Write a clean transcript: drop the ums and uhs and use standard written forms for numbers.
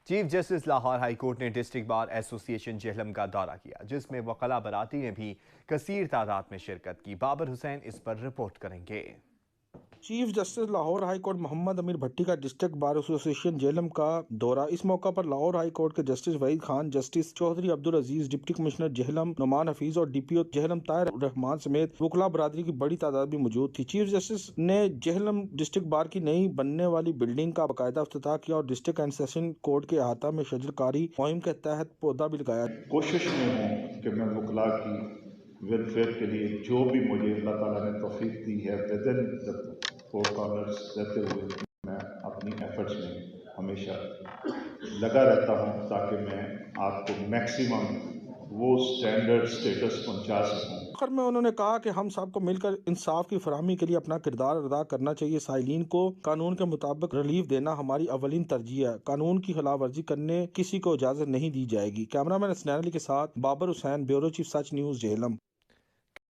Chief justice Lahore high court نے district bar ایسوسی ایشن جہلم کا دورہ کیا، جس میں وکلاء براتی نے بھی کثیر تعداد میں شرکت کی۔ بابر حسین اس پر رپورٹ کریں گے۔ Chief justice Lahore high court Muhammad Amir Bhatti کا ڈسٹرکٹ بار ایسوسی ایشن جہلم کا دورہ۔ اس موقع پر لاہور ہائی کورٹ کے justice Waheed Khan, justice Chaudhry Abdulaziz, deputy commissioner Jhelum Nauman Hafeez اور D P O Jhelum Tahir ur Rehman سمیت وکلاء برادری کی بڑی تعداد بھی موجود تھی۔ چیف جسٹس نے جہلم ڈسٹرکٹ بار کی نئی بننے والی بلڈنگ کا باقاعدہ افتتاح کیا اور ڈسٹرکٹ اینڈ سیشن کورٹ کے احاطہ میں شجر کاری مہم کے تحت پودا بھی لگایا۔ کوشش میں ہوں کہ میں وکلاء کی ویلفیئر کے لیے جو بھی مجھے اللہ تعالیٰ نے توفیق دی ہے ودن فور کارنرز رہتے ہوئے میں اپنی ایفرٹس میں ہمیشہ لگا رہتا ہوں تاکہ میں آپ کو میکسیمم وہ سٹینڈرڈ سٹیٹس پہنچا سکوں۔ آخر میں انہوں نے کہا کہ ہم سب کو مل کر انصاف کی فراہمی کے لیے اپنا کردار ادا کرنا چاہیے۔ سائلین کو قانون کے مطابق ریلیف دینا ہماری اولین ترجیح ہے۔ قانون کی خلاف ورزی کرنے کسی کو اجازت نہیں دی جائے گی۔ کیمرہ مین حسنین علی کے ساتھ بابر حسین، بیورو چیف سچ نیوز، جہلم۔